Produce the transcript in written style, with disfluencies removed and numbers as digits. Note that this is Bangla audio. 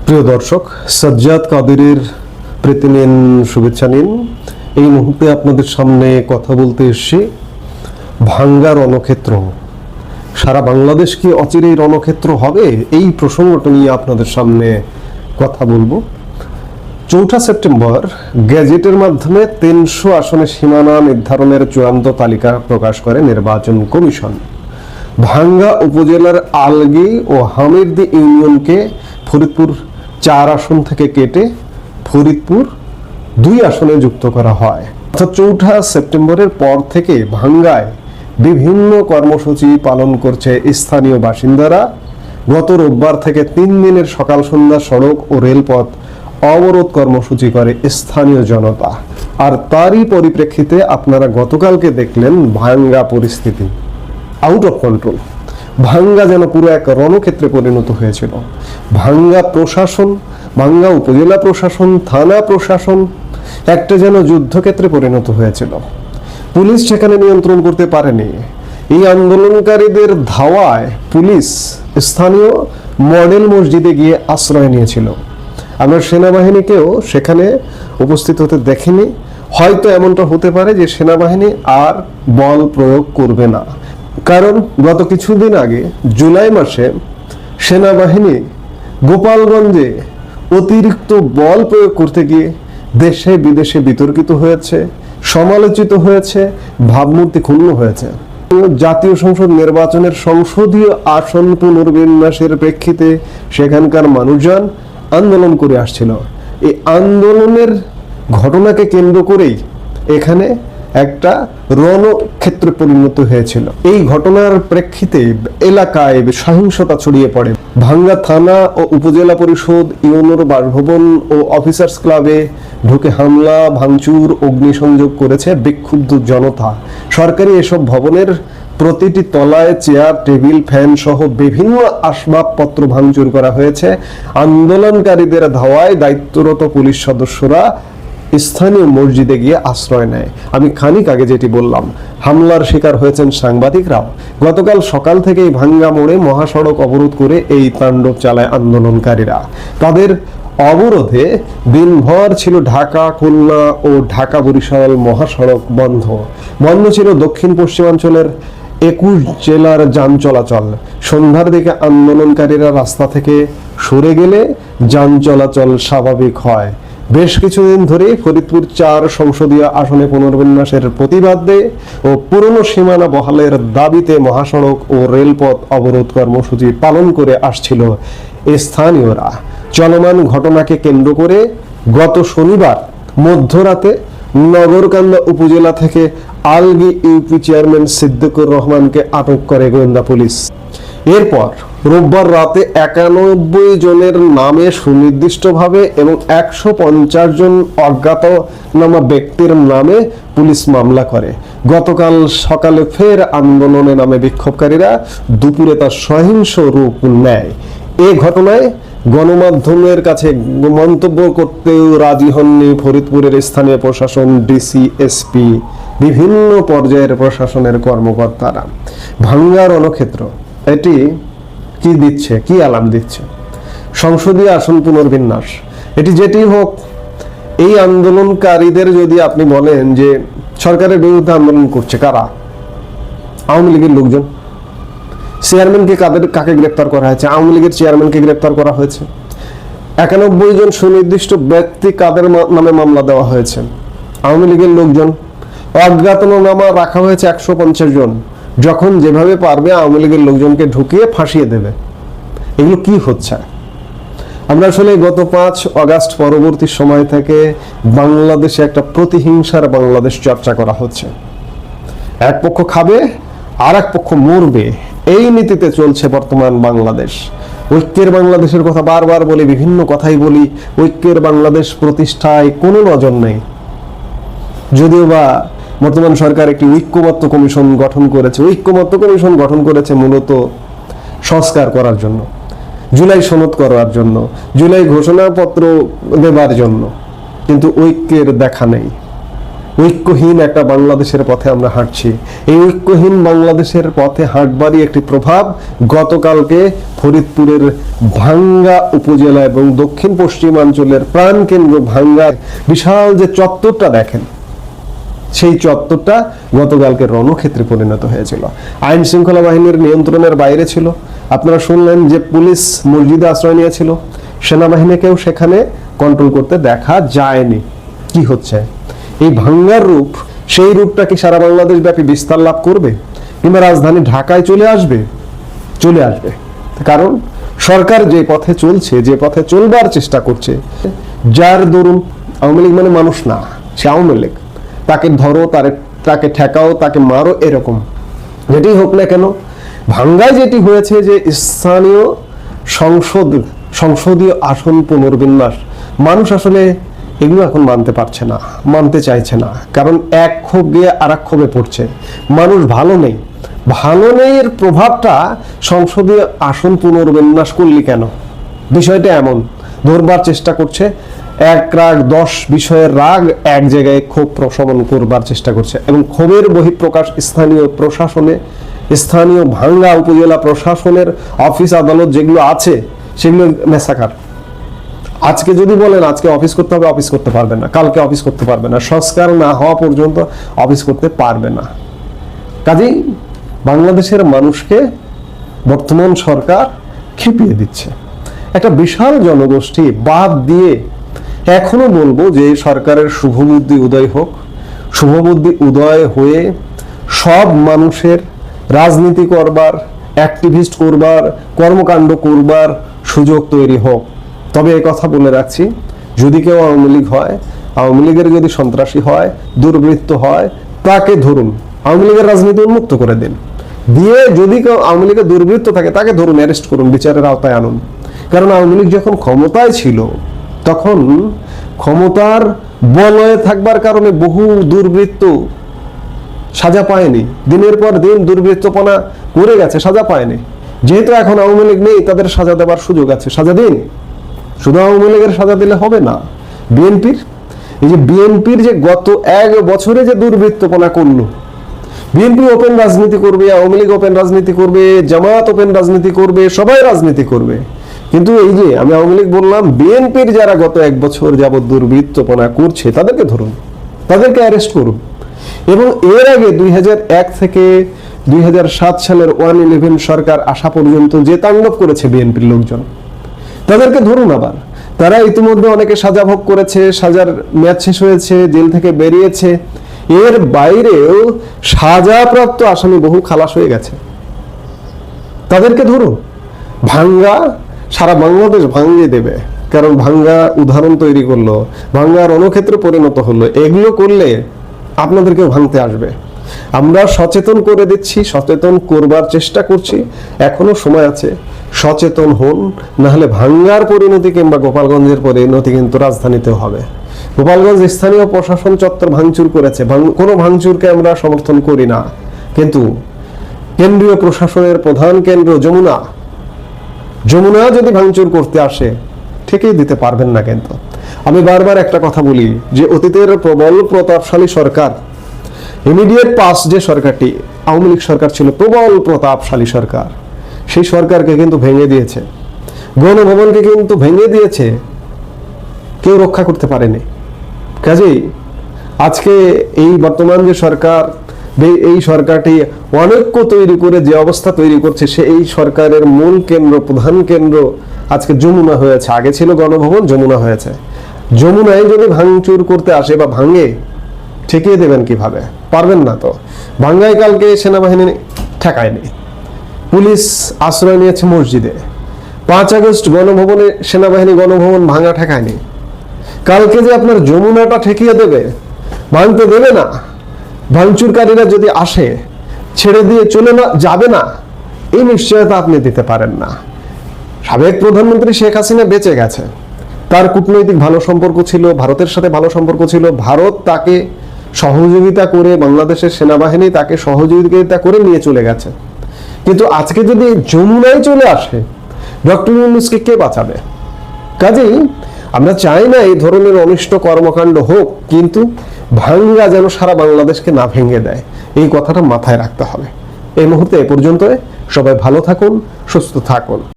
প্রিয় দর্শক, সাজ্জাদ কাদেরের প্রীতি নিন, শুভেচ্ছা নিন। এই মুহূর্তে আপনাদের সামনে কথা বলতে এসেছি ভাঙ্গা রণক্ষেত্র। সারা বাংলাদেশ কি অচিরেই রণক্ষেত্র হবে? এই প্রসঙ্গটা নিয়ে আপনাদের সামনে কথা বলবো। 4 সেপ্টেম্বর গেজেটের মাধ্যমে 300 আসনে সীমানা নির্ধারণের চূড়ান্ত তালিকা প্রকাশ করে নির্বাচন কমিশন। ভাঙ্গা উপজেলার আলগী ও হামিরদি ইউনিয়নকে ফরিদপুর 4 আসন থেকে কেটে ফরিদপুর 2 আসনে যুক্ত করা হয়। অর্থাৎ 4 সেপ্টেম্বরের পর থেকে ভাঙ্গায় বিভিন্ন কর্মসূচি পালন করছে স্থানীয় বাসিন্দারা। গত রোববার থেকে 3 দিনের সকাল সন্ধ্যা সড়ক ও রেলপথ অবরোধ কর্মসূচি করে স্থানীয় জনতা। আর তারই পরিপ্রেক্ষিতে আপনারা গতকালকে দেখলেন ভাঙ্গা পরিস্থিতি আউট অফ কন্ট্রোল। ভাঙ্গা যেন পুরো এক রণক্ষেত্রে পরিণত হয়েছিল। ভাঙ্গা প্রশাসন, ভাঙ্গা উপজেলা প্রশাসন, থানা প্রশাসন একটা যেন যুদ্ধক্ষেত্রে পরিণত হয়েছিল। পুলিশ সেখানে নিয়ন্ত্রণ করতে পারেনি। এই আন্দোলনকারীদের ধাওয়ায় পুলিশ স্থানীয় মডেল মসজিদে গিয়ে আশ্রয় নিয়েছিল। আমরা সেনাবাহিনীকেও সেখানে উপস্থিত হতে দেখিনি। হয়তো এমনটা হতে পারে যে সেনাবাহিনী আর বল প্রয়োগ করবে না, কারণ গত কিছুদিন আগে জুলাই মাসে সেনাবাহিনী গোপালগঞ্জে অতিরিক্ত বল প্রয়োগ করতে গিয়ে দেশে বিদেশে বিতর্কিত হয়েছে, সমালোচিত হয়েছে, ভাবমূর্তি ক্ষুণ্ণ হয়েছে। জাতীয় সংসদ নির্বাচনের সংসদীয় আসন পুনর্বিন্যাসের প্রেক্ষিতে সেখানকার মানুষজন আন্দোলন করে আসছিল। এই আন্দোলনের ঘটনাকে কেন্দ্র করেই এখানে একটা রণক্ষেত্রে পরিণত হয়েছিল। এই ঘটনার প্রেক্ষিতে এলাকায় সহিংসতা ছড়িয়ে পড়ে। ভাঙ্গা থানা ও উপজেলা পরিষদ, ইউনোর বাসভবন ও অফিসার্স ক্লাবে ঢুকে হামলা, ভাঙচুর, অগ্নিসংযোগ করেছে বিক্ষুব্ধ জনতা। সরকারি এসব ভবনের প্রতিটি তলায় চেয়ার, টেবিল, ফ্যান সহ বিভিন্ন আসবাবপত্র ভাঙচুর করা হয়েছে। আন্দোলনকারীদের ধাওয়ায় দায়িত্বরত পুলিশ সদস্যরা স্থানীয় মসজিদে গিয়ে আশ্রয় নেয়। আমি খানিক আগে যেটি বললাম, হামলার শিকার হয়েছেন সাংবাদিকরাও। গতকাল সকাল থেকেই ভাঙ্গা মোড়ে মহাসড়ক অবরোধ করে এই তাণ্ডব চালায় আন্দোলনকারীরা। তাদের অবরোধে দিনভর ছিল ঢাকা, খুলনা ও ঢাকা বরিশাল মহাসড়ক বন্ধ। বন্ধ ছিল দক্ষিণ পশ্চিমাঞ্চলের 21 জেলার যান চলাচল। সন্ধ্যার দিকে আন্দোলনকারীরা রাস্তা থেকে সরে গেলে যান চলাচল স্বাভাবিক হয়। বেশ কিছুদিন ধরে ফরিদপুর 4 সংসদীয় আসনে পুনর্বিন্যাসের প্রতিবাদে ও পুরনো সীমানা বহালের দাবিতে মহাসড়ক ও রেলপথ অবরোধ কর্মসূচি পালন করে আসছিল স্থানীয়রা। চলমান ঘটনাকে কেন্দ্র করে গত শনিবার মধ্যরাতে নগরকান্দা উপজেলা থেকে আলগী ইউপি চেয়ারম্যান সিদ্দিকুর রহমানকে আটক করে গোয়েন্দা পুলিশ। এরপর রোববার রাতে 91 জনের নামে সুনির্দিষ্টভাবে এবং 150 জন অজ্ঞাতনামা ব্যক্তির নামে পুলিশ মামলা করে। গতকাল সকালে ফের আন্দোলনে নামে বিক্ষোভকারীরা দুপুরে তার সহিংস রূপ নেয়। এ ঘটনায় গণমাধ্যমের কাছে মন্তব্য করতেও রাজি হননি ফরিদপুরের স্থানীয় প্রশাসন, ডিসি, এসপি, বিভিন্ন পর্যায়ের প্রশাসনের কর্মকর্তারা। ভাঙ্গা রণক্ষেত্র এটি কি দিচ্ছে, কি আলাপ দিচ্ছে? সংসদীয় আসন পুনর্বিন্যাস, এটি যেটি হোক, এই আন্দোলনকারীদের যদি আপনি বলেন যে সরকারের বিরুদ্ধে আন্দোলন করছে কারা? আওয়ামী লীগের লোকজন। চেয়ারম্যানকে কাকে গ্রেপ্তার করা হয়েছে? আওয়ামী লীগের চেয়ারম্যানকে গ্রেপ্তার করা হয়েছে। 91 জন সুনির্দিষ্ট ব্যক্তি কাদের নামে মামলা দেওয়া হয়েছে? আওয়ামী লীগের লোকজন। অজ্ঞাতনামা রাখা হয়েছে 150 জন। যখন যেভাবে পারবে আওয়ামী লীগের লোকজনকে ঢুকিয়ে ফাঁসিয়ে দেবে। এগুলো কি হচ্ছে? আমরা আসলে গত 5 আগস্ট পরবর্তী সময় থেকে বাংলাদেশে একটা প্রতিহিংসার বাংলাদেশ চর্চা করা হচ্ছে। এক পক্ষ খাবে আর এক পক্ষ মরবে, এই নীতিতে চলছে বর্তমান বাংলাদেশ। ঐক্যের বাংলাদেশের কথা বারবার বলি, বিভিন্ন কথাই বলি, ঐক্যের বাংলাদেশ প্রতিষ্ঠায় কোনো নজর নেই। যদিও বা বর্তমান সরকার একটি ঐক্যমত্য কমিশন গঠন করেছে। ঐক্যমত্য কমিশন গঠন করেছে মূলত সংস্কার করার জন্য, জুলাই সনদ করার জন্য, জুলাই ঘোষণাপত্র দেবার জন্য, কিন্তু ঐক্যের দেখা নেই। ঐক্যহীন একটা বাংলাদেশের পথে আমরা হাঁটছি। এই ঐক্যহীন বাংলাদেশের পথে হাঁটবারই একটি প্রভাব গতকালকে ফরিদপুরের ভাঙ্গা উপজেলা এবং দক্ষিণ পশ্চিমাঞ্চলের প্রাণকেন্দ্র ভাঙ্গা বিশাল যে চত্বরটা দেখেন, সেই চত্বরটা গতকালকে রণক্ষেত্রে পরিণত হয়েছিল। আইন শৃঙ্খলা বাহিনীর নিয়ন্ত্রণের বাইরে ছিল। আপনারা শুনলেন যে পুলিশ মসজিদে আশ্রয় নিয়েছিল, সেনাবাহিনীকেও সেখানে কন্ট্রোল করতে দেখা যায়নি। কি হচ্ছে এই ভাঙ্গার রূপ? সেই রূপটা কি সারা বাংলাদেশ ব্যাপী বিস্তার লাভ করবে কিংবা রাজধানী ঢাকায় চলে আসবে? চলে আসবে, কারণ সরকার যে পথে চলছে, যে পথে চলবার চেষ্টা করছে, যার দরুন আওয়ামী লীগ মানে মানুষ না, সে আওয়ামী লীগ, তাকে ধরো, তাকে ঠেকাও, তাকে মারো, এরকম যেটি হোক না কেন, ভাঙ্গায় যেটি হয়েছে যে স্থানীয় সংসদীয় আসন পুনর্বিন্যাস, মানুষ আসলে এগুলো এখন মানতে পারছে না, মানতে চাইছে না, কারণ এক ক্ষোভ গিয়ে আর এক ক্ষোভে পড়ছে। মানুষ ভালো নেই, ভালো নেই এর প্রভাবটা সংসদীয় আসন পুনর্বিন্যাস করলি কেন, বিষয়টা এমন ধরবার চেষ্টা করছে। এক রাগ 10 বিষয়ের রাগ এক জায়গায় ক্ষোভ প্রশমন করবার চেষ্টা করছে, এবং ক্ষোভের বহিঃপ্রকাশ স্থানীয় প্রশাসনে, স্থানীয় ভাঙ্গা উপজেলা প্রশাসনের অফিস আদালত যেগুলো আছে সেগুলো মেসাকার। আজকে যদি বলেন আজকে অফিস করতে হবে, অফিস করতে পারবে না, কালকে অফিস করতে পারবে না, সংস্কার না হওয়া পর্যন্ত অফিস করতে পারবে না। কাজেই বাংলাদেশের মানুষকে বর্তমান সরকার খেপিয়ে দিচ্ছে। একটা বিশাল জনগোষ্ঠী বাদ দিয়ে এখনো বলবো যে সরকারের শুভবুদ্ধি উদয় হোক, শুভবুদ্ধি উদয় হয়ে সব মানুষের রাজনীতি করবার, অ্যাক্টিভিস্ট করবার, কর্মকাণ্ড করবার সুযোগ তৈরি হোক। তবে এই কথা বলে রাখছি, যদি কেউ আওয়ামী লীগ হয়, আওয়ামী লীগের যদি সন্ত্রাসী হয়, দুর্বৃত্ত হয়, তাকে ধরুন, আওয়ামী লীগের রাজনীতি উন্মুক্ত করে দিন, দিয়ে যদি কেউ আওয়ামী লীগের দুর্বৃত্ত থাকে তাকে ধরুন, অ্যারেস্ট করুন, বিচারের আওতায় আনুন। কারণ আওয়ামী লীগ যখন ক্ষমতায় ছিল তখন ক্ষমতার বলয়ে থাকবার কারণে বহু দুর্বৃত্ত সাজা পায়নি, দিনের পর দিন দুর্বৃত্তপনা করে গেছে, সাজা পায়নি। যেহেতু এখন আওয়ামী লীগ নেই, তাদের সাজা দেবার সুযোগ আছে, সাজা দিন। শুধু আওয়ামী লীগের সাজা দিলে হবে না, বিএনপির, এই যে বিএনপির যে গত 1 বছরে যে দুর্বৃত্তপনা করলো, বিএনপি ওপেন রাজনীতি করবে, আওয়ামী লীগ ওপেন রাজনীতি করবে, জামাত ওপেন রাজনীতি করবে, সবাই রাজনীতি করবে, কিন্তু এই যে আমি আওয়ামী লীগ বললাম, বিএনপির যারা গত 1 বছর যাবৎ দুর্বৃত্তপনা করছে তাদেরকে ধরুন, তাদেরকে অ্যারেস্ট করুন। এবং এর আগে 2001 থেকে 2007 সালের 1/11 সরকার আসা পর্যন্ত যে তাণ্ডব করেছে বিএনপির লোকজন, তাদেরকে ধরুন। আবার তারা ইতিমধ্যে অনেকে সাজা ভোগ করেছে, সাজার মেয়াদ শেষ হয়েছে, জেল থেকে বেরিয়েছে, এর বাইরেও সাজাপ্রাপ্ত আসামি বহু খালাস হয়ে গেছে, তাদেরকে ধরুন। ভাঙ্গা সারা বাংলাদেশ ভাঙ্গিয়ে দেবে, কারণ ভাঙ্গা উদাহরণ তৈরি করলো, ভাঙ্গা রণক্ষেত্রে পরিণত হলো। এগুলো করলে আপনাদেরকেও ভাঙতে আসবে। আমরা সচেতন করে দিচ্ছি, সচেতন করবার চেষ্টা করছি, এখনো সময় আছে, সচেতন হন, না হলে ভাঙ্গার পরিণতি কিংবা গোপালগঞ্জের পরিণতি কিন্তু রাজধানীতেও হবে। গোপালগঞ্জ স্থানীয় প্রশাসন চত্বর ভাঙচুর করেছে, কোনো ভাঙচুরকে আমরা সমর্থন করি না, কিন্তু কেন্দ্রীয় প্রশাসনের প্রধান কেন্দ্র যমুনা যদি ভাঙচুর করতে আসে ঠিকই দিতে পারবেন না। কিন্তু আমি বারবার একটা কথা বলি যে অতীতের প্রবল প্রতাপশালী সরকার, ইমিডিয়েট পাস যে সরকারটি আওয়ামী লীগ সরকার ছিল, প্রবল প্রতাপশালী সরকার, সেই সরকারকে কিন্তু ভেঙে দিয়েছে, গণভবনকে কিন্তু ভেঙে দিয়েছে, কেউ রক্ষা করতে পারেনি। কাজেই আজকে এই বর্তমান যে সরকার, এই সরকারটি অনৈক্য তৈরি করে যে অবস্থা তৈরি করছে, এই সরকারের মূল কেন্দ্র, প্রধান কেন্দ্র আজকে যমুনা হয়েছে। আগে ছিল গণভবন, যমুনা হয়েছে। যমুনায় যদি ভাঙচুর করতে আসে বা ভাঙে, ঠেকিয়ে দেবেন কিভাবে? পারবেন না তো। ভাঙ্গায় কালকে সেনাবাহিনী ঠেকায়নি, পুলিশ আশ্রয় নিয়েছে মসজিদে। 5 আগস্ট গণভবনে সেনাবাহিনী গণভবন ভাঙা ঠেকায়নি। কালকে যে আপনার যমুনাটা ঠেকিয়ে দেবে, ভাঙতে দেবে না, ভাঙচুরকারীরা যদি আসে ছেড়ে দিয়ে চলে যাবে না, এই নিশ্চয়তা আপনি দিতে পারেন না। সাবেক প্রধানমন্ত্রী শেখ হাসিনা বেঁচে গেছে, তার কূটনৈতিক ভালো সম্পর্ক ছিল, ভারতের সাথে ভালো সম্পর্ক ছিল, ভারত তাকে সহযোগিতা করে, বাংলাদেশের সেনাবাহিনী তাকে সহযোগিতা করে নিয়ে চলে গেছে। কিন্তু আজকে যদি যমুনায় চলে আসে, ডক্টর ইউনূসকে কে বাঁচাবে? কাজেই আমরা চাই না এই ধরনের অনিষ্ট কর্মকাণ্ড হোক, কিন্তু ভাঙ্গা যেন সারা বাংলাদেশকে না ভেঙে দেয়, এই কথাটা মাথায় রাখতে হবে। এই মুহূর্তে এ পর্যন্ত। সবাই ভালো থাকুন, সুস্থ থাকুন।